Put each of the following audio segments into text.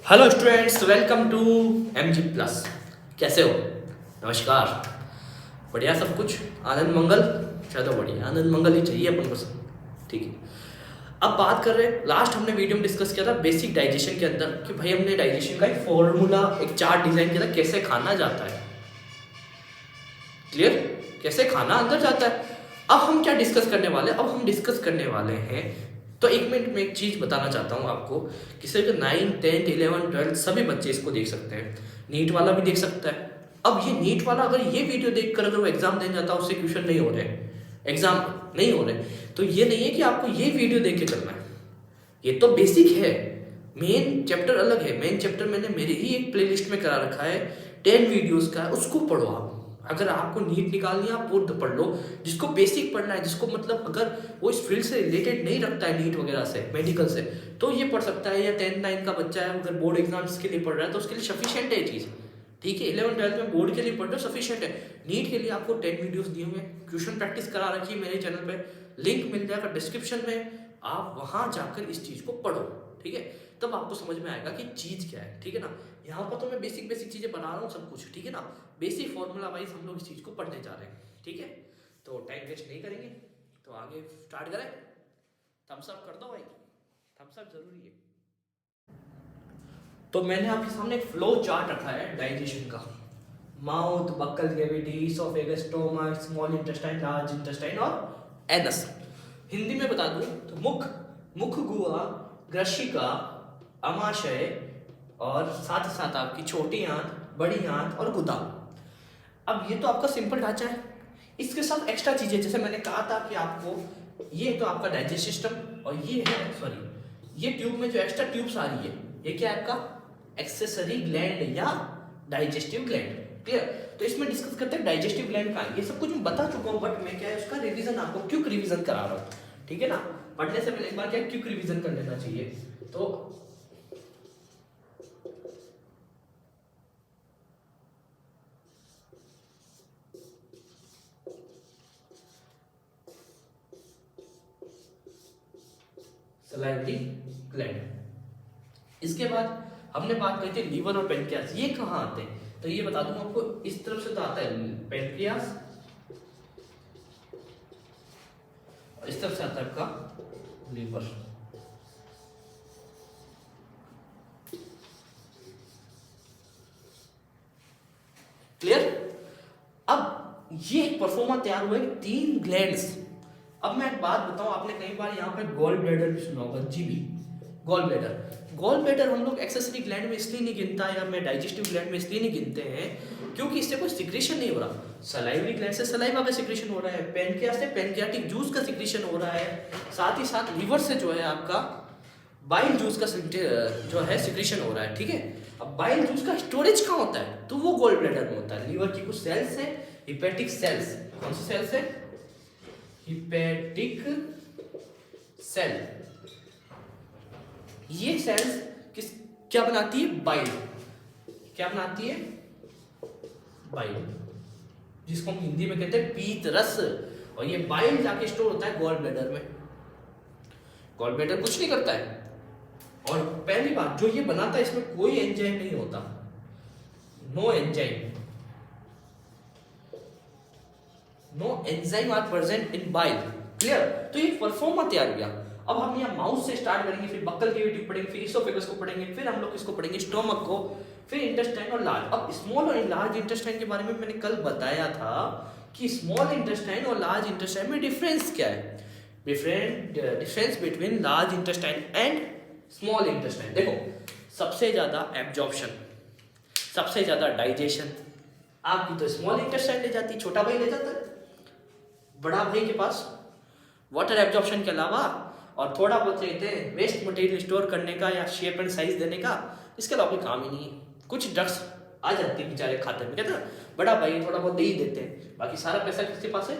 Hello students, welcome to MG plus. कैसे हो? नमस्कार। बढ़िया सब कुछ? आनंद मंगल? चलो बढ़िया, आनंद मंगल ही चाहिए अपन को सब। ठीक है, अब बात कर रहे हैं। लास्ट हमने वीडियो में डिस्कस किया था बेसिक डाइजेशन के अंदर कि भाई हमने डाइजेशन का एक फॉर्मूला, एक चार्ट डिजाइन किया था कैसे खाना जाता है। क्लियर? कैसे खाना अंदर जाता है। अब हम क्या डिस्कस करने वाले हैं? अब हम डिस्कस करने वाले हैं, तो एक मिनट में एक चीज़ बताना चाहता हूँ आपको कि सिर्फ 9, 10, 11, 12 सभी बच्चे इसको देख सकते हैं। नीट वाला भी देख सकता है। अब ये नीट वाला अगर ये वीडियो देख कर अगर वो एग्जाम देने जाता है, उससे क्वेश्चन नहीं हो रहे, एग्जाम नहीं हो रहे, तो ये नहीं है कि आपको ये वीडियो देख के करना है। ये तो बेसिक है। मेन चैप्टर अलग है। मेन चैप्टर मैंने मेरी ही एक प्लेलिस्ट में करा रखा है, 10 वीडियोस का, उसको पढ़ो आप। अगर आपको नीट निकालनी है आप वो पढ़ लो। जिसको बेसिक पढ़ना है, जिसको मतलब अगर वो इस फील्ड से रिलेटेड नहीं रखता है, नीट वगैरह से, मेडिकल से, तो ये पढ़ सकता है। या 10, 9 का बच्चा है, अगर बोर्ड एग्जाम्स के लिए पढ़ रहा है तो उसके लिए सफिशियंट है ये चीज़। ठीक है, 11, 12 में बोर्ड के लिए पढ़ लो, सफिशियंट है। नीट के लिए आपको 10 वीडियोस दिए हुए हैं, क्वेश्चन प्रैक्टिस करा रखी है मेरे चैनल पे, लिंक मिल जाएगा डिस्क्रिप्शन में। आप वहां जाकर इस चीज को पढ़ो। ठीक है, तब आपको समझ में आएगा कि चीज क्या है। ठीक है ना, यहाँ पर तो मैं बेसिक बेसिक चीजें बना रहा हूँ सब कुछ। ठीक है ना, बेसिक फॉर्मूला वाइज हम लोग इस चीज को पढ़ने जा रहे हैं। ठीक है, तो टाइम वेस्ट नहीं करेंगे, तो आगे स्टार्ट करें। थम्स अप कर दो भाई, थम्स अप जरूरी है। तो मैंने आपके सामने एक फ्लो चार्ट रखा है डाइजेशन का। Mouth, buccal cavity, oesophagus, stomach, small intestine, large intestine और एनस। हिंदी में बता दूं तो मुख, मुख गुहा, ग्रशिका, अमाशय और साथ साथ आपकी छोटी आंत, बड़ी आंत और गुदा। अब ये तो आपका सिंपल ढांचा है। इसके साथ एक्स्ट्रा चीजें, जैसे मैंने कहा था कि आपको ये तो आपका डाइजेस्ट सिस्टम, और ये है सॉरी, ये ट्यूब में जो एक्स्ट्रा ट्यूब्स आ रही है, ये क्या है आपका एक्सेसरी ग्लैंड या डाइजेस्टिव ग्लैंड। क्लियर? तो इसमें डिस्कस करते हैं डाइजेस्टिव ग्लैंड का। ये सब कुछ मैं बता चुका हूँ, बट मैं क्या है उसका रिवीजन आपको क्विक रिवीजन करा रहा हूँ। ठीक है ना, पढ़ने से पहले एक बार क्या क्विक रिवीजन कर लेना चाहिए। तो सलाइवरी ग्लैंड। इसके बाद हमने बात करी थी लीवर और पेनक्रियास, ये कहाँ आते हैं? तो ये बता दूं आपको, इस तरफ से तो आता है पेनक्रियास, और इस तरफ से आता है आपका लीवर। क्लियर? अब ये एक परफॉर्मा तैयार हुआ है, 3 ग्लैंड्स। अब मैं एक बात बताऊं, आपने कई बार यहाँ पे गॉल ब्लैडर भी सुना होगा, GB, gall bladder. Gall bladder हम लोग एक्सेसरी ग्लैंड में इसलिए नहीं गिनता, या मैं डाइजेस्टिव ग्लैंड में इसलिए नहीं गिनते हैं क्योंकि इससे कोई सिक्रेशन नहीं हो रहा। सलाइवरी ग्लैंड से सलाइवा का सिक्रेशन हो रहा है, पेनक्रियास से पेनक्रियाटिक जूस का सिक्रेशन हो रहा है, साथ ही साथ लीवर से जो है आपका बाइल जूस का जो है सिक्रेशन हो रहा है। ठीक है, अब बाइल जूस का स्टोरेज कहाँ होता है? तो वो गॉल ब्लैडर में होता है। लीवर की कुछ सेल्स है, हिपेटिक सेल्स। कौन सी सेल्स है? Hepatic cell. ये सेल्स किस क्या बनाती है? बाइल। क्या बनाती है? बाइल, जिसको हम हिंदी में कहते हैं पीत रस। और ये बाइल जाके स्टोर होता है गॉल ब्लैडर में। गॉल ब्लैडर कुछ नहीं करता है। और पहली बात, जो ये बनाता है इसमें कोई एंजाइम नहीं होता, no enzyme, no enzyme are present in bile. Clear? तो ये परफॉर्मा तैयार गया। अब हम यहाँ माउथ से स्टार्ट करेंगे, फिर बक्कल कैविटी पढ़ेंगे, फिर इसोफेगस को पढ़ेंगे, फिर हम लोग किसको पढ़ेंगे? स्टोमक को, फिर इंटेस्टाइन और लार्ज। अब स्मॉल और लार्ज इंटेस्टाइन के बारे में मैंने कल बताया था कि स्मॉल इंटेस्टाइन और लार्ज इंटेस्टाइन में डिफरेंस क्या है। Difference between large intestine and small intestine. देखो, सबसे ज्यादा एब्जॉर्प्शन, सबसे ज्यादा डाइजेशन आपकी तो स्मॉल इंटेस्टाइन ले जाती है, छोटा भाई ले जाता है। बड़ा भाई के पास वाटर एब्जॉर्प्शन के अलावा और थोड़ा बहुत रहते हैं वेस्ट मटेरियल स्टोर करने का या शेप एंड साइज देने का, इसके अलावा कोई काम ही नहीं है। कुछ ड्रग्स आ जाती है बेचारे खाते में, कहते हैं बड़ा भाई थोड़ा बहुत दे ही देते हैं, बाकी सारा पैसा किसके पास है?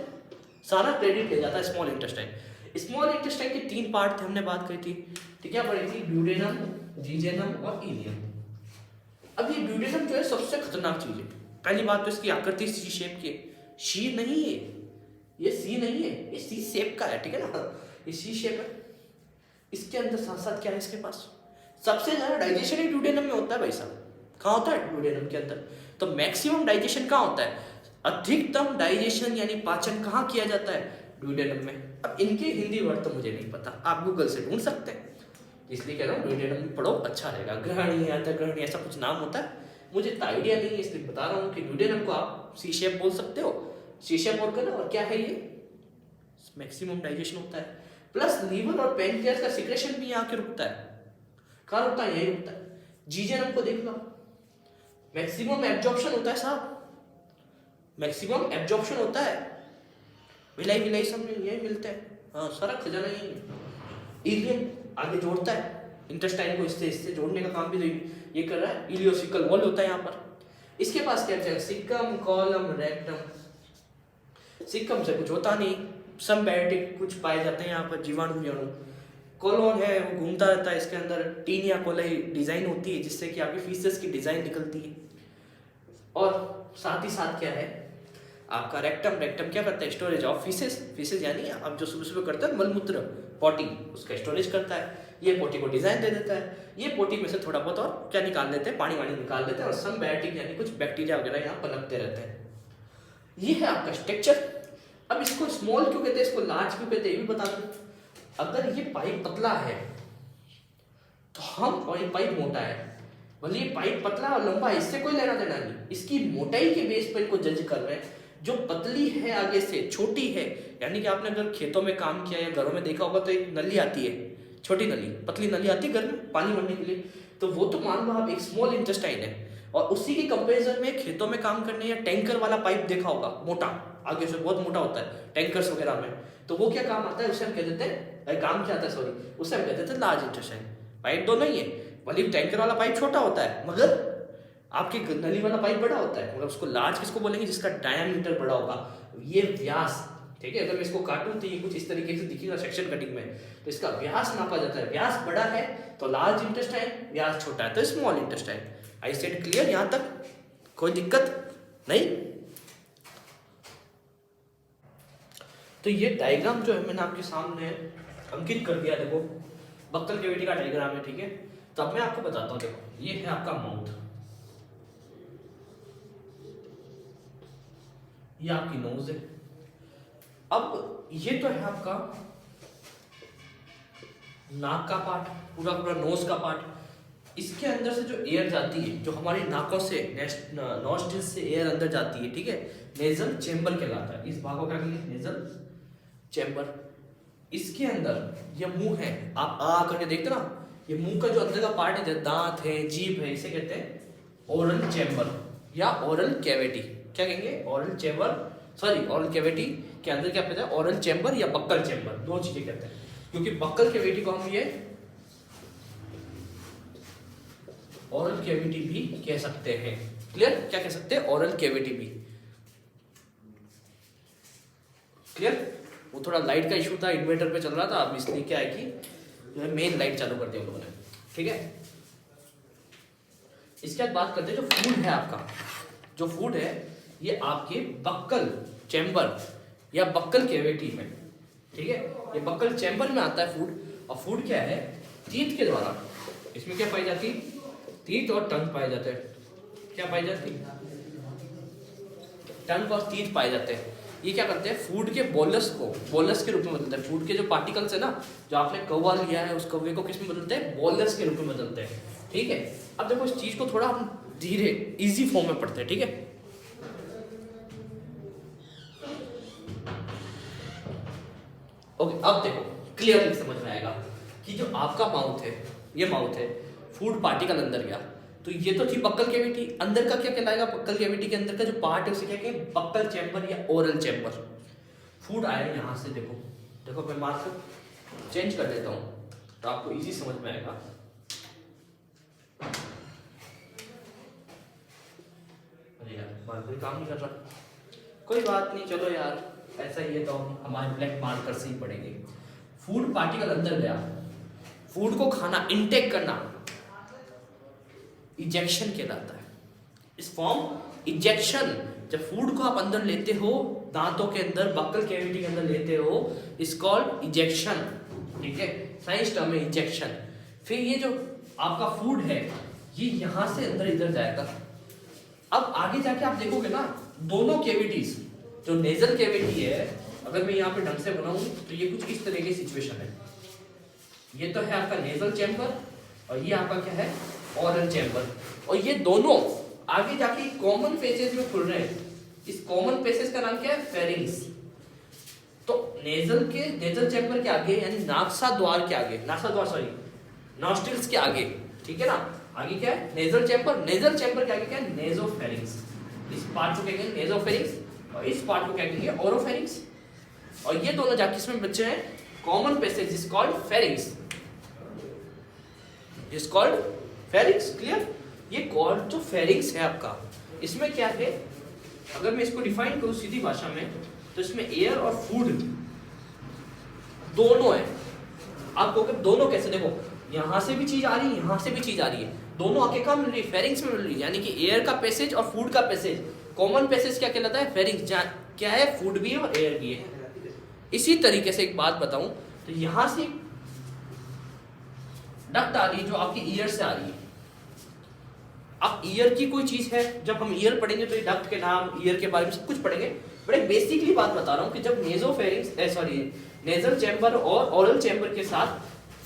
सारा क्रेडिट ले जाता है स्मॉल इंटेस्टाइन। स्मॉल इंटेस्टाइन के 3 पार्ट थे, हमने बात करी थी। ठीक है, पढ़ी थी ड्यूडेनम, जीजेनम और इलियम। अब ये ड्यूडेनम जो है सबसे खतरनाक चीज है। पहली बात तो इसकी आकृति सी शेप की है, शी नहीं है, ये सी नहीं है, ये सी शेप का है। ठीक है ना, ये सी शेप है। इसके अंदर साथ साथ क्या है इसके पास? सबसे ज़्यादा डाइजेशन ही ड्यूडेनम में होता है भाई साहब। कहाँ होता है? ड्यूडेनम के अंदर। तो मैक्सिमम डाइजेशन कहाँ होता है? अधिकतम डाइजेशन यानी पाचन कहाँ किया जाता है? ड्यूडेनम में। अब इनके हिंदी वर्ड तो मुझे नहीं पता, आप गूगल से ढूंढ सकते हैं, इसलिए कह रहा हूँ ड्यूडेनम में पढ़ो, अच्छा रहेगा। ग्रहणी आता ग्रहणी ऐसा कुछ नाम होता है, मुझे तो आइडिया नहीं है, इसलिए बता रहा हूँ कि ड्यूडेनम को आप सी शेप बोल सकते हो, सी शेप बोल कर ना। और क्या है ये? मैक्सिमम डाइजेशन होता है, प्लस लीवर और पैनक्रियास का सिक्रेशन भी यहाँ के रुकता है। कहाँ रुकता है? यही रुकता है। जीजेनम को देख लो, मैक्सिमम एब्जॉर्प्शन होता है साहब, मैक्सिमम एब्जॉर्प्शन होता है। विलाई विलाई सब में यही मिलते हैं, हाँ सारा खजाना यही है। इलियम आगे जोड़ता है इंटेस्टाइन को, इससे जोड़ने का काम भी ये कर रहा है। इलियोसिकल वॉल होता है यहाँ पर। इसके पास क्या है? Sikkim, column, rectum. सिक्कम से कुछ होता नहीं, सिम्बायोटिक कुछ पाए जाते हैं यहाँ पर, जीवाणु। कोलोन है वो घूमता रहता है, इसके अंदर टीनिया कोलाई डिजाइन होती है जिससे कि आपकी फीसेस की डिजाइन निकलती है। और साथ ही साथ क्या है आपका रेक्टम। रेक्टम क्या करता है? स्टोरेज ऑफ फीसेस यानी आप जो सुबह सुबह करते हैं मलमूत्र, पॉटी, उसका स्टोरेज करता है। ये पोटी को डिजाइन दे देता है, ये पोटी में से थोड़ा बहुत और क्या निकाल देते हैं? पानी वानी निकाल देते हैं, और सिम्बायोटिक यानी कुछ बैक्टीरिया वगैरह यहाँ पनपते रहते हैं। ये है आपका स्ट्रक्चर। अब इसको स्मॉल क्यों कहते हैं, इसको लार्ज क्यों कहते हैं, ये भी बता दूं। अगर ये पाइप पतला है तो हम, और ये पाइप मोटा है, भले ये पाइप पतला और लंबा है, इससे कोई लेना देना नहीं, इसकी मोटाई के बेस पर इनको जज कर रहे हैं। जो पतली है आगे से, छोटी है, यानी कि आपने अगर खेतों में काम किया या घरों में देखा होगा तो एक नली आती है, छोटी नली, पतली नली आती है घर में पानी भरने के लिए, तो वो तो मान लो आप एक स्मॉल इंटेस्टाइन है। और उसी के कंपेरिजन में खेतों में काम करने या टैंकर वाला पाइप देखा होगा, मोटा, आगे से बहुत मोटा होता है टैंकर्स वगैरह में, तो वो क्या काम आता है? उसे हम कह देते हैं, काम क्या आता है सॉरी, उसे हम कह देते हैं लार्ज इंटेस्टाइन। पाइप दोनों ही है, भले टैंकर वाला पाइप छोटा होता है मगर आपके नली वाला पाइप बड़ा होता है, मगर उसको लार्ज किसको बोलेंगे? जिसका डायमीटर बड़ा होगा, ये व्यास, ठीक है। अगर मैं इसको काटूं तो ये कुछ इस तरीके से दिखेगा सेक्शन कटिंग में, तो इसका व्यास नापा जाता है। व्यास बड़ा है तो लार्ज इंटेस्टाइन, व्यास छोटा है तो स्मॉल इंटेस्टाइन। आई सेड क्लियर? यहां तक कोई दिक्कत नहीं? तो ये डायग्राम जो है मैंने आपके सामने अंकित कर दिया, देखो बक्कल कैविटी का डायग्राम है, ठीक है। तो अब मैं आपको बताता हूँ, देखो ये है आपका माउथ, ये आपकी नोज है। अब ये तो है आपका नाक का पार्ट, पूरा पूरा नोज का पार्ट। इसके अंदर से जो एयर जाती है, जो हमारी नाकों से, नॉस्ट्रिल से एयर अंदर जाती है, ठीक है, नेजल चेंबर कहलाता है। इस भाग को क्या कहेंगे? Nasal chamber. इसके अंदर ये मुंह है, आप आ करके देखते ना, ये मुंह का जो अंदर का पार्ट है, दांत है, जीभ है, इसे कहते हैं ओरल चेंबर या ओरल कैविटी। क्या कहेंगे? Oral chamber, sorry oral cavity के अंदर क्या कहते हैं? ओरल चेंबर या बक्कल चेंबर, दो चीजें कहते हैं, क्योंकि बक्कल कैविटी को हम ये ओरल कैविटी भी कह सकते हैं। क्लियर? क्या कह सकते हैं? ओरल कैविटी भी। क्लियर? वो थोड़ा लाइट का इशू था, इन्वर्टर पे चल रहा था, अब इसलिए क्या है कि जो है मेन लाइट चालू कर दिया लोगों ने, ठीक है। इसके बाद बात करते हैं जो फूड है आपका, जो फूड है ये आपके बक्कल चैम्बर या बक्कल कैविटी में, ठीक है, ये बक्कल चैम्बर में आता है फूड। और फूड क्या है? टीथ के द्वारा, इसमें क्या पाई जाती? टीथ और टंग पाए जाते हैं। क्या पाई जाती? टंग और टीथ पाए जाते हैं। ये क्या करते हैं? फूड के बोलस को बोलस के रूप में बदलते हैं। फूड के जो पार्टिकल्स है ना, जो आपने कौवा लिया है, उस कौवे को किस में बदलते हैं? बोलस के रूप में बदलते हैं, ठीक है। अब देखो इस चीज को थोड़ा हम धीरे इजी फॉर्म में पढ़ते हैं, ठीक है। ओके, अब देखो क्लियरली समझ में आएगा कि जो आपका माउथ है, ये माउथ है, फूड पार्टिकल अंदर गया, तो ये तो थी बक्कल कैविटी। अंदर का क्या कहलाएगा? बक्कल कैविटी के अंदर का जो पार्ट है उसे क्या कहेंगे? बक्कल चैम्बर या ओरल चैम्बर। फूड आया यहाँ से, देखो देखो मैं मार्क चेंज कर देता हूँ तो आपको इजी समझ में आएगा। अरे यार मार्कर काम नहीं कर रहा, कोई बात नहीं, चलो यार ऐसा ही है तो हमारे ब्लैक मार्कर से ही पड़ेंगे। फूड पार्टिकल अंदर गया, फूड को खाना, इनटेक करना, इजेक्शन कहलाता है। इस फॉर्म इजेक्शन, जब फूड को आप अंदर लेते हो, दांतों के अंदर, बक्कल कैविटी के अंदर लेते हो, इज कॉल्ड इजेक्शन, ठीक है, साइंस टर्म है इजेक्शन। फिर ये जो आपका फूड है ये यहाँ से अंदर इधर जाएगा। अब आगे जाके आप देखोगे ना दोनों कैविटीज, जो नेजल कैविटी है अगर मैं यहाँ पे ढंग से बनाऊं तो ये कुछ इस तरह की सिचुएशन है। ये तो है आपका नेजल चैम्बर और ये आपका क्या है ओरल चैम्बर, और ये दोनों आगे जाके कॉमन पैसेज में खुल रहे हैं। इस कॉमन पैसेज का नाम क्या है फेरिंग्स। तो नेजल चैम्बर के आगे यानी नासा द्वार के आगे, नॉस्ट्रिल्स के आगे, ठीक है ना, आगे क्या है नेजल चैम्बर के आगे क्या है नेजोफेरिंग्स। इस पार्ट को क्या कहेंगे नेजोफेरिंग्स और इस पार्ट को क्या कहेंगे ओरोफेरिंग्स, और ये दोनों जाके इसमें बच्चे हैं common passage is called pharynx, is called pharynx. Clear? ये कॉल्ड जो फेरिंग्स है आपका, इसमें क्या है अगर मैं इसको डिफाइन करूं सीधी भाषा में तो इसमें एयर और फूड दोनों है। आप कहोगे दोनों कैसे, देखो यहां से भी चीज आ रही है यहां से भी चीज आ रही है, दोनों आके कहाँ मिल रही है फेरिंग्स में मिल रही है, यानी कि एयर का पैसेज और फूड का पैसेज। कॉमन पैसेज क्या कहलाता है फेरिंग्स, क्या है फूड भी है और एयर भी है। इसी तरीके से एक बात बताऊं तो यहां से डक्ट आ रही है जो आपकी ईयर से आ रही है। अब ईयर की कोई चीज है, जब हम ईयर पढ़ेंगे तो ये डक्ट के नाम ईयर के बारे में सब कुछ पढ़ेंगे, बड़े बेसिकली बात बता रहा हूं कि जब नेजल चैम्बर और ओरल चैम्बर के साथ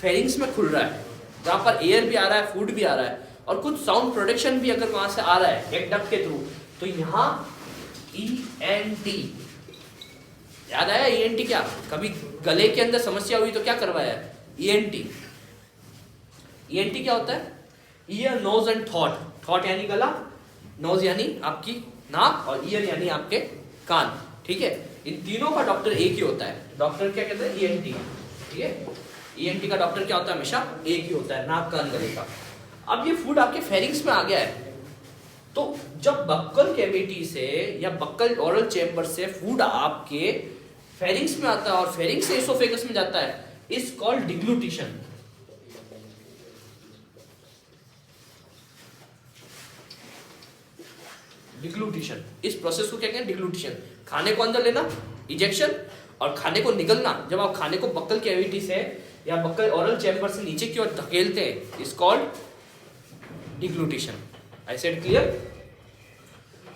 फेरिंग्स में खुल रहा है जहां पर एयर भी आ रहा है फूड भी आ रहा है और कुछ साउंड प्रोडक्शन भी अगर वहां से आ रहा है एक डक्ट के थ्रू, तो यहाँ ENT याद आया। ENT क्या, कभी गले के अंदर समस्या हुई तो क्या करवाया ENT क्या होता है ईयर नोज एंड थॉट यानी गला, नोज यानी आपकी नाक और ईयर यानी आपके कान, ठीक है। इन तीनों का डॉक्टर एक ही होता है, डॉक्टर क्या कहते हैं ENT, ठीक है। ENT का डॉक्टर क्या होता है हमेशा एक ही होता है, नाक कान गले का। अब ये फूड आपके फेरिंग्स में आ गया है, तो जब बक्कल कैविटी से या बक्कल ओरल चैम्बर से फूड आपके फेरिंग्स में आता है और फेरिंग्स से इसोफेगस में जाता है, इज कॉल्ड डिग्लूटिशन। डिग्लूटिशन, इस प्रोसेस को क्या कहते हैं डिग्लूटिशन। खाने को अंदर लेना इजेक्शन, और खाने को निगलना, जब आप खाने को बक्कल कैविटी से या बक्कल ओरल चैम्बर से नीचे की ओर धकेलते हैं, is called deglutition. I said clear?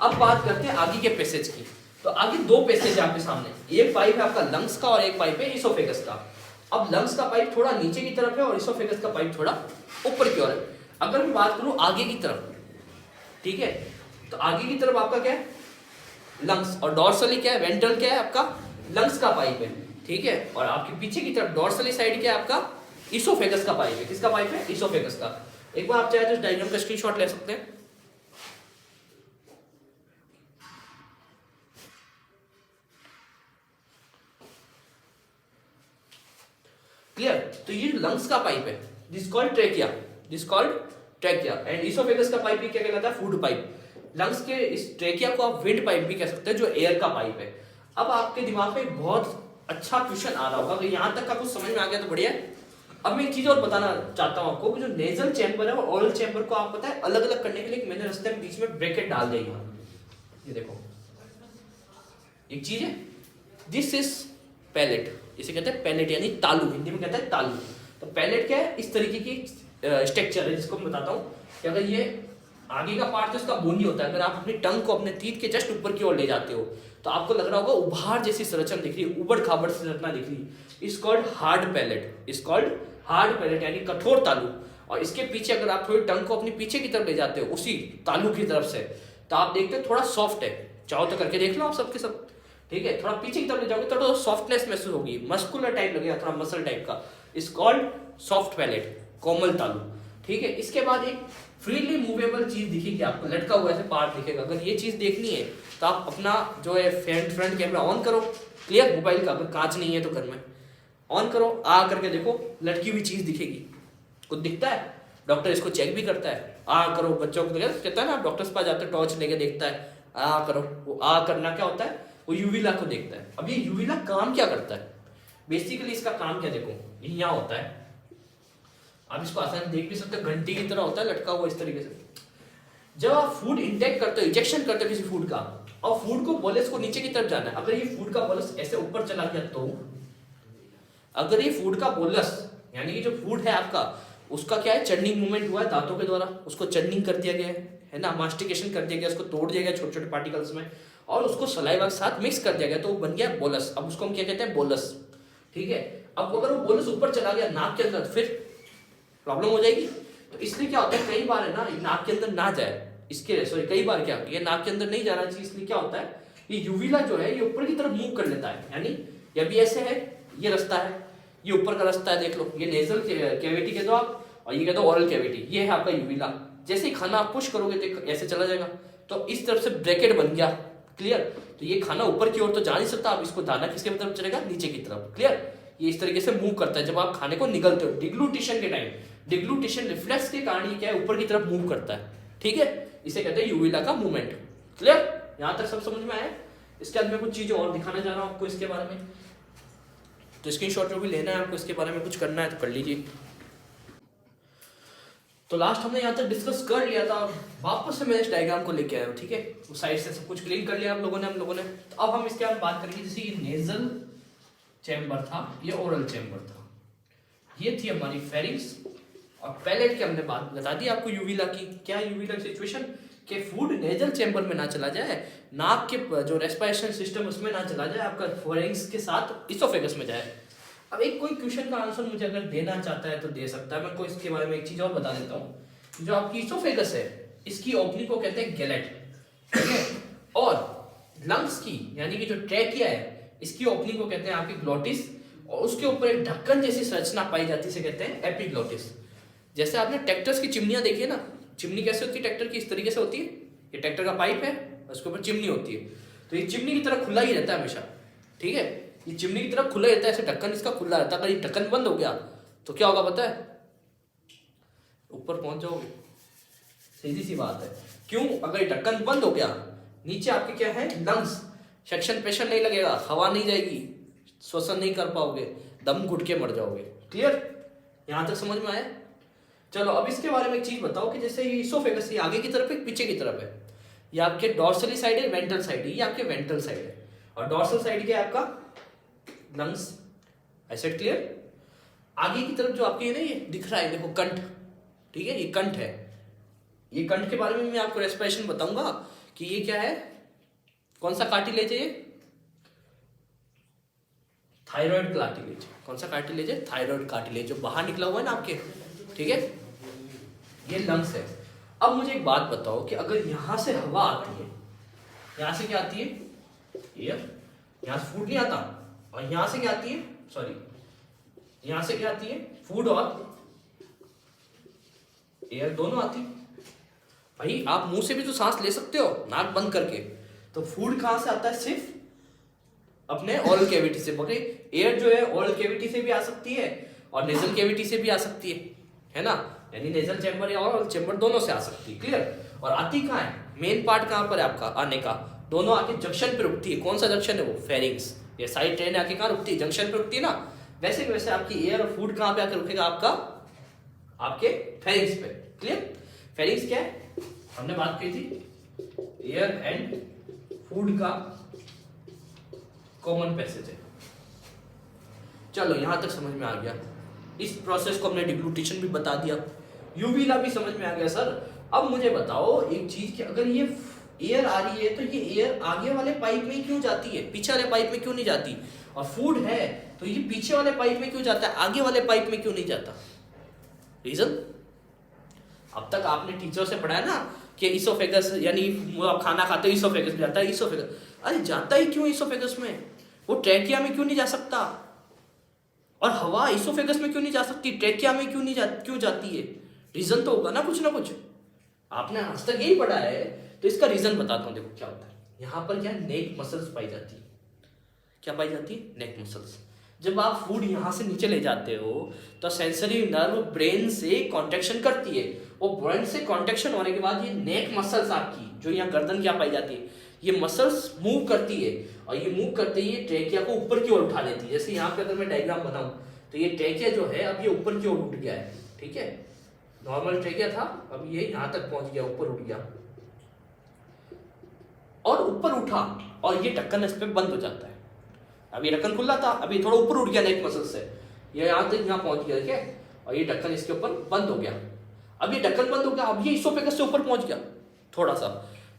अब बात करते हैं आगे के पैसेज की। तो आगे दो पैसेज है आपके सामने, एक पाइप है आपका लंग्स का और एक पाइप है इसोफेगस का। अब लंग्स का पाइप थोड़ा नीचे की तरफ है और इसोफेगस का पाइप थोड़ा ऊपर की ओर है। अगर मैं बात करूं आगे की तरफ, ठीक है, तो आगे की तरफ आपका क्या है लंग्स, और डॉर्सली क्या है वेंट्रल क्या है आपका लंग्स का पाइप है, ठीक है। और आपके पीछे की तरफ डॉर्सली साइड क्या है आपका इसोफेगस का पाइप है। किसका पाइप है इसोफेगस का। एक बार आप चाहे तो इस डायग्राम का स्क्रीनशॉट ले सकते हैं। क्लियर? तो ये लंग्स का पाइप है, this called trachea, and oesophagus का पाइप भी क्या कहलाता है फूड पाइप। लंग्स के इस ट्रेकिया को आप विंड पाइप भी कह सकते हैं जो एयर का पाइप है। अब आपके दिमाग में एक बहुत अच्छा क्वेश्चन आ रहा होगा, अगर यहाँ तक का कुछ समझ में आ गया तो बढ़िया है। अब मैं एक चीज और बताना चाहता हूँ आपको कि जो नेजल चैम्बर है और ओरल चैम्बर को आप पता है अलग अलग करने के लिए मैंने रास्ते में बीच में ब्रैकेट डाल दिया यहाँ, ये देखो एक चीज है, दिस इज पैलेट, इसे कहते हैं पैलेट यानी तालू, हिंदी में कहते हैं तालू। तो पैलेट क्या है इस तरीके की स्ट्रक्चर है जिसको मैं बताता हूँ कि अगर ये आगे का पार्ट तो इसका बोनी होता है, अगर आप अपनी टंग को अपने तीत के जस्ट ऊपर की ओर ले जाते हो तो आपको लग रहा होगा उभार जैसी संरचना दिख रही है, उबड़ खाबड़ संरचना दिख रही है। इस कॉल्ड हार्ड पैलेट यानी कठोर तालू। और इसके पीछे अगर आप थोड़ी टंग को अपनी पीछे की तरफ ले जाते हो उसी तालू की तरफ से, तो आप देखते हो थोड़ा सॉफ्ट है। चाहो तो करके देख लो आप सबके सब, ठीक है। थोड़ा पीछे की तरफ ले जाओगे तो सॉफ्टनेस महसूस होगी, मस्कुलर टाइप लगेगा, थोड़ा मसल टाइप का। इस कॉल्ड सॉफ्ट पैलेट, कोमल तालू, ठीक है। इसके बाद एक फ्रीली मूवेबल चीज दिखेगी आपको, लटका हुआ ऐसे पार्ट दिखेगा। अगर ये चीज देखनी है तो आप अपना जो है फ्रंट कैमरा ऑन करो, क्लियर, मोबाइल का, अगर कांच नहीं है तो घर में ऑन करो, आ करके देखो लटकी हुई चीज दिखेगी। कुछ दिखता है, डॉक्टर इसको चेक भी करता है। आ करो, बच्चों को कहता है ना, डॉक्टर के पास जाते हैं टॉर्च लेके देखता है, आ करो। वो आ करना क्या होता है, वो यूवी को देखता है। अब ये यूवी काम क्या करता है, बेसिकली इसका काम क्या, देखो यहाँ होता है, आप इसको आसानी देख भी सकते हो, घंटी की तरह होता है लटका हुआ इस तरीके से। जब आप फूड इंटेक करते हो, इंजेक्शन करते हो किसी फूड का, और फूड को बोलस को नीचे की तरफ जाना है, अगर ये फूड का बोलस ऐसे ऊपर चला गया तो, अगर ये फूड का बोलस यानी कि जो फूड है आपका उसका क्या है, चर्निंग मूवमेंट हुआ है दांतों के द्वारा, उसको चर्निंग कर दिया गया है ना, मास्टिकेशन कर दिया गया, उसको तोड़ दिया गया छोटे छोटे पार्टिकल्स में, और उसको सलाइवा के साथ मिक्स कर दिया गया, तो वो बन गया बोलस। अब उसको हम क्या कहते हैं, बोलस। ठीक है, अब अगर वो बोलस ऊपर चला गया नाक के अंदर, फिर प्रॉब्लम हो जाएगी। तो इसलिए क्या होता है, कई बार है ना नाक के अंदर ना जाए, इसके सॉरी कई बार क्या, ये नाक के अंदर नहीं जाना चाहिए, इसलिए क्या होता है, ये यूविला जो है ये ऊपर की तरफ मूव कर लेता है, यानी ये भी ऐसे है, ये रास्ता है, ये ऊपर का रास्ता है, देख लो, ये नेजल कैविटी कह दो आप, और ये कह दो ओरल कैविटी, ये है आपका यूविला। जैसे ही खाना आप पुश करोगे तो ऐसे चला जाएगा, तो इस तरफ से ब्रैकेट बन गया, क्लियर। तो ये खाना ऊपर की ओर तो जा नहीं सकता, अब इसको दाना किसके तरफ चलेगा, नीचे की तरफ, क्लियर। ये इस तरीके से मूव करता है जब आप खाने को निगलते हो, डिग्लूटिशन के टाइम, डिग्लूटिशन रिफ्लेक्स के कारण ये क्या है, ऊपर की तरफ मूव करता है, ठीक है, इसे कहते हैं यूविला का मूवमेंट, क्लियर। यहां तक सब समझ में आया। इसके बाद मैं कुछ चीजें और दिखाना चाह रहा हूं आपको इसके बारे में, तो स्क्रीनशॉट जो भी लेना है आपको, इसके बारे में कुछ करना है तो कर लीजिए। तो लास्ट हमने यहाँ तक डिस्कस कर लिया था, वापस से मैं इस डायग्राम को लेके आया हूँ, ठीक है, उस साइड से सब कुछ क्लीन कर लिया आप लोगों ने, हम लोगों ने। तो अब हम इसके बारे में बात करेंगे, जैसे ये नेजल चैम्बर था, ये ओरल चैम्बर था, ये थी हमारी फेरिंग्स, और पैलेट की हमने बात बता दी आपको यूविला की। क्या यूविला सिचुएशन, कि फूड नेजल चैम्बर में ना चला जाए, नाक के जो रेस्पिरेशन सिस्टम उसमें ना चला जाए, आपका फेरिंग्स के साथ इसोफेगस में जाए। अब एक कोई क्वेश्चन का आंसर मुझे अगर देना चाहता है तो दे सकता है, मैं कोई इसके बारे में एक चीज और बता देता हूँ। जो आपकी इसोफेगस है, इसकी ओपनिंग को कहते हैं गैलेट, ठीक है, और लंग्स की यानी कि जो ट्रैकिया है, इसकी ओपनिंग को कहते हैं आपकी ग्लोटिस, और उसके ऊपर एक ढक्कन जैसी संरचना पाई जाती है, इसे कहते हैं एपिग्लोटिस। जैसे आपने ट्रैक्टर्स की चिमनियां देखी है ना, चिमनी कैसे होती है ट्रैक्टर की, इस तरीके से होती है, ये ट्रैक्टर का पाइप है, उसके ऊपर चिमनी होती है, तो ये चिमनी की तरह खुला ही रहता है हमेशा, ठीक है, ये चिमनी की तरफ खुला रहता है, ऐसे ढक्कन इसका खुला रहता है। अगर ये ढक्कन बंद हो गया तो क्या होगा पता है, ऊपर पहुंच जाओगे, सीधी सी बात है। क्यों, अगर ये ढक्कन बंद हो गया, नीचे आपके क्या है, लंग्स, सेक्शन प्रेशर नहीं लगेगा, हवा नहीं जाएगी, श्वसन नहीं कर पाओगे, दम घुट के मर जाओगे, क्लियर, यहां तक समझ में आया। चलो अब इसके बारे में एक चीज बताओ कि जैसे ये इसोफेगस ये आगे की तरफ है पीछे की तरफ है, ये आपके डॉर्सली साइड है, वेंट्रल साइड है, ये आपके वेंट्रल साइड है, और डॉर्सल साइड क्या है आपका लंग्स, आई सेड क्लियर। आगे की तरफ जो आपके ना ये दिख रहा है, देखो कंठ, ठीक है, ये कंठ है, ये कंठ के बारे में मैं आपको रेस्पिरेशन बताऊंगा कि ये क्या है, कौन सा कार्टिलेज है, ये थायराइड कार्टिलेज, कौन सा कार्टिलेज है, थायराइड कार्टिलेज, जो बाहर निकला हुआ है ना आपके, ठीक है, ये लंग्स है। अब मुझे एक बात बताओ कि अगर यहां से हवा आती है, यहां से क्या आती है, एयर, यहां से फूड नहीं आता, और यहां से क्या आती है, सॉरी, यहां से क्या आती है, फूड और एयर दोनों आती है। भाई आप मुंह से भी तो सांस ले सकते हो नाक बंद करके, तो फूड कहां से आता है, सिर्फ अपने ओरल कैविटी से। बोले एयर जो है ओरल कैविटी से भी आ सकती है और नेजल कैविटी से भी आ सकती है ना, यानी नेजल चैम्बर या ओरल चैम्बर दोनों से आ सकती है, क्लियर। और आती कहाँ है, मेन पार्ट कहां पर है आपका आने का, दोनों आके जंक्शन पे रुकती है, कौन सा जंक्शन है वो, फेरिंग्स। ये सारी ट्रेन आके कहाँ रुकती है, जंक्शन पे रुकती है ना, वैसे वैसे आपकी एयर और फूड कहाँ पे आकर रुकेगा, आपका आपके फेरिंग्स पे, क्लियर। फेरिंग्स क्या है, हमने बात की थी, एयर एंड फूड का कॉमन पैसेज है। चलो यहां तक समझ में आ गया, इस प्रोसेस को हमने डिग्लूटेशन भी बता दिया, यूविला भी समझ में आ गया सर। अब मुझे बताओ एक चीज कि अगर ये एयर आ रही है तो ये एयर आगे वाले पाइप में क्यों जाती है, पीछे वाले पाइप में क्यों नहीं जाती, और फूड है तो ये पीछे वाले पाइप में क्यों जाता है, आगे वाले पाइप में क्यों नहीं जाता, रीजन। अब तक आपने टीचर से पढ़ा है ना कि इसोफेगस यानी आप खाना खाते हो इसोफेगस में जाता है, इसोफेगस, अरे जाता ही क्यों इसोफेगस में, वो ट्रैकिया में क्यों नहीं जा सकता, और हवा इसोफेगस में क्यों नहीं जा सकती, ट्रैकिया में क्यों नहीं क्यों जाती है, रीजन तो होगा ना कुछ। आपने आज तक यही पढ़ा है, तो इसका रीजन बताता हूं। देखो क्या होता है, यहाँ पर क्या नेक मसल्स पाई जाती है, क्या पाई जाती है, नेक मसल्स। जब आप फूड यहाँ से नीचे ले जाते हो तो सेंसरी नर्व ब्रेन से कॉन्ट्रेक्शन करती है, वो ब्रेन से कॉन्ट्रेक्शन होने के बाद ये नेक मसल्स आपकी जो यहाँ गर्दन क्या पाई जाती है, ये मसल्स मूव करती है, और ये मूव करते ही ट्रैकिया को ऊपर की ओर उठा लेती है। जैसे यहाँ पे अगर मैं डायग्राम बनाऊं तो ये ट्रैकिया जो है अब ये ऊपर की ओर उठ गया है, ठीक है, नॉर्मल ट्रैकिया था, अब ये यहाँ तक पहुंच गया, ऊपर उठ गया, और ऊपर उठा और ये ढक्कन इस पे बंद हो जाता है। अब ये ढक्कन खुला था, अभी थोड़ा ऊपर उठ गया नेक मसल से, ये यहाँ तक यहाँ पहुंच गया, ठीक है, और ये ढक्कन इसके ऊपर बंद हो गया। अब ये ढक्कन बंद हो गया, अब ये इसोफेगस से ऊपर पहुंच गया, थोड़ा सा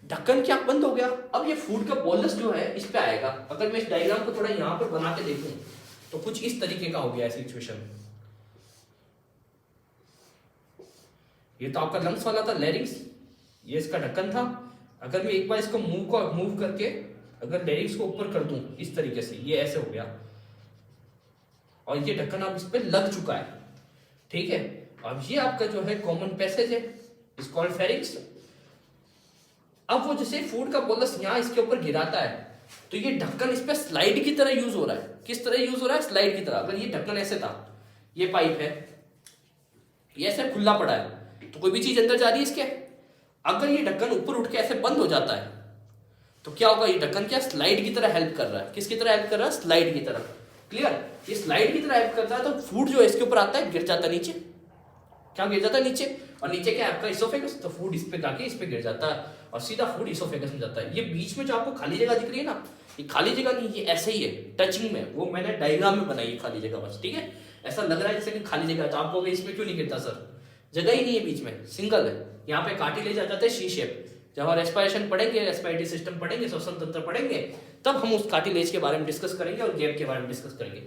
ढक्कन क्या बंद हो गया। अब ये फूड का बोलस जो है इस पे आएगा। अगर मैं इस डायग्राम को थोड़ा यहाँ पर बना के देखूं तो कुछ इस तरीके का हो गया सिचुएशन। ये तो आपका लंग्स वाला था, लैरिंग्स, ये इसका ढक्कन था। अगर मैं एक बार इसको मूव करके अगर लैरिंग्स को ऊपर कर दूं इस तरीके से, ये ऐसे हो गया और ये ढक्कन अब इस पे लग चुका है, ठीक है। अब ये आपका जो है कॉमन पैसेज है, इस कॉल्ड फेरिंग्स। अब वो जैसे फूड का बोलस यहाँ इसके ऊपर गिराता है तो ये ढक्कन इस पे स्लाइड की तरह यूज हो रहा है। किस तरह यूज हो रहा है? स्लाइड की तरह। अगर ये ढक्कन ऐसे था, ये पाइप है, ये ऐसे खुला पड़ा है तो कोई भी चीज अंदर जा रही है इसके। अगर ये ढक्कन ऊपर उठ के ऐसे बंद हो जाता है तो क्या होगा? ये ढक्कन क्या स्लाइड की तरह हेल्प कर रहा है। किसकी तरह हेल्प कर रहा है? स्लाइड की तरह। क्लियर? ये स्लाइड की तरह हेल्प करता है तो फूड जो है इसके ऊपर आता है, गिर जाता है नीचे। क्या गिर जाता है? नीचे। और नीचे क्या है आपका? इसोफेगस। तो फूड इस पे जाके इस पे गिर जाता है और सीधा फूड इसोफेगस में जाता है। ये बीच में जो आपको खाली जगह दिख रही है ना, ये खाली जगह नहीं, ये ऐसे ही है टचिंग में। वो मैंने डायग्राम में बनाई है खाली जगह बस, ठीक है। ऐसा लग रहा है जैसे कि खाली जगह, तो आप कहोगे इसमें क्यों नहीं गिरता सर? जगह ही नहीं है बीच में, सिंगल है। यहाँ पे कार्टिलेज आ जाता है सी शेप। जब हम रेस्पिरेशन पढ़ेंगे, रेस्पिरेटरी सिस्टम पढ़ेंगे, श्वसन तंत्र पढ़ेंगे, तब हम उस कार्टिलेज के बारे में डिस्कस करेंगे और गैप के बारे में डिस्कस करेंगे,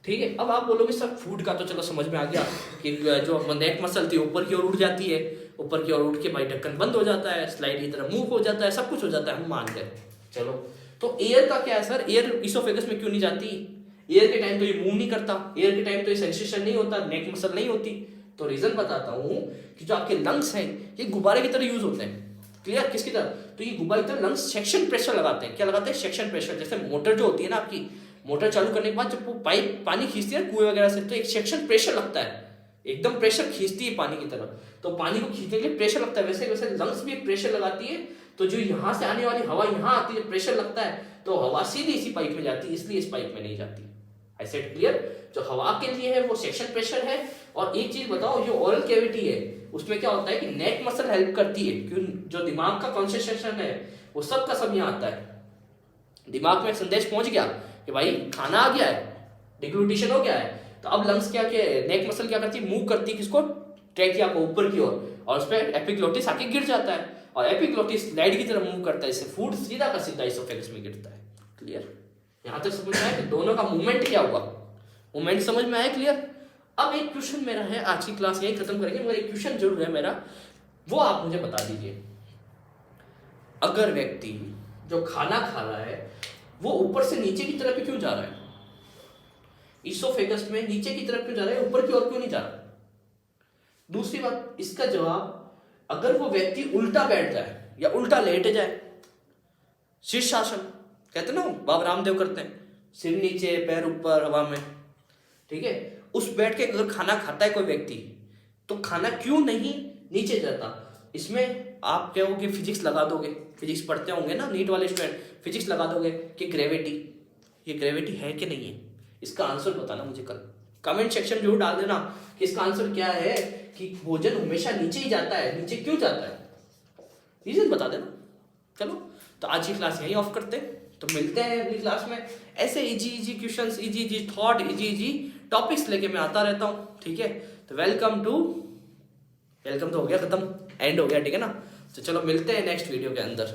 ठीक है। अब आप बोलोगे सर फूड का तो चलो समझ में आ गया कि जो नेक मसल थी ऊपर की ओर उठ जाती है, ऊपर की ओर उठ के भाई ढक्कन बंद हो जाता है, स्लाइड की तरह मूव हो जाता है, सब कुछ हो जाता है, हम मान गए। चलो, तो एयर का क्या है सर? एयर इसोफेगस में क्यों नहीं जाती? एयर के टाइम तो ये मूव नहीं करता, एयर के टाइम तो ये सेंसेशन नहीं होता, नेक मसल नहीं होती। तो रीजन बताता हूँ कि जो आपके लंग्स हैं ये गुब्बारे की तरह यूज होते हैं। क्लियर? किसकी तरह? तो ये गुब्बारे की तरह लंग्स सेक्शन प्रेशर लगाते हैं। क्या लगाते हैं? Section pressure. जैसे मोटर जो होती है ना आपकी, मोटर चालू करने के बाद जब वो पाइप पानी खींचती है कुएं वगैरह से, तो एक सेक्शन प्रेशर लगता है, एकदम प्रेशर खींचती है पानी की तरफ। तो पानी को खींचने के लिए प्रेशर लगता है, वैसे वैसे लंग्स भी एक प्रेशर लगाती है। तो जो यहाँ से आने वाली हवा यहाँ आती है, प्रेशर लगता है तो हवा सीधी इसी पाइप में जाती है, इसलिए इस पाइप में नहीं जाती। आई सेड क्लियर? जो हवा के लिए है वो सेक्शन प्रेशर है। और एक चीज बताओ, जो ओरल कैविटी है उसमें क्या होता है कि नेक मसल हेल्प करती है, क्यों? जो दिमाग का कॉन्सेंट्रेशन है वो सब का सब यहाँ आता है। दिमाग में संदेश पहुंच गया कि भाई खाना आ गया है, डिग्लूटिशन हो गया है, तो अब लंग्स क्या के नेक मसल क्या करती है? मूव करती है किसको? ट्रैकिया को ऊपर की ओर, और उस पर एपिग्लोटिस आके गिर जाता है और एपिग्लोटिस स्लाइड की तरह मूव करता है, इससे फूड सीधा का सीधा इसोफेगस में गिरता है। क्लियर? यहाँ तक समझ में आया कि दोनों का मूवमेंट क्या हुआ? मूवमेंट समझ में आया? क्लियर? अब एक क्वेश्चन मेरा है, आज की क्लास यही खत्म करेंगे, मगर एक क्वेश्चन जरूर है मेरा, वो आप मुझे बता दीजिए। अगर व्यक्ति जो खाना खा रहा है वो ऊपर से नीचे की तरफ क्यों जा रहा है? इसोफेगस में नीचे की तरफ क्यों जा रहा है, ऊपर की ओर क्यों नहीं जा रहा? दूसरी बात, इसका जवाब, अगर वो व्यक्ति उल्टा बैठ जाए या उल्टा लेट जाए, शीर्षासन कहते ना, बाबा रामदेव करते हैं, सिर नीचे पैर ऊपर हवा में, ठीक है, उस बैठ के अगर खाना खाता है कोई व्यक्ति, तो खाना क्यों नहीं नीचे जाता? इसमें आप कहोगे फिजिक्स लगा दोगे, फिजिक्स पढ़ते होंगे ना नीट वाले स्टूडेंट, फिजिक्स लगा दोगे कि ग्रेविटी, ये ग्रेविटी है कि नहीं है? इसका आंसर बताना मुझे कल कमेंट सेक्शन जरूर डाल देना कि इसका आंसर क्या है, कि भोजन हमेशा नीचे ही जाता है, नीचे क्यों जाता है, रीजन बता देना। चलो, तो आज की क्लास यही ऑफ करते हैं, तो मिलते हैं अगली क्लास में। ऐसे easy questions, easy thought, easy topics लेके मैं आता रहता हूँ, ठीक है। तो वेलकम तो हो गया खत्म, एंड हो गया, ठीक है ना। तो चलो मिलते हैं नेक्स्ट वीडियो के अंदर।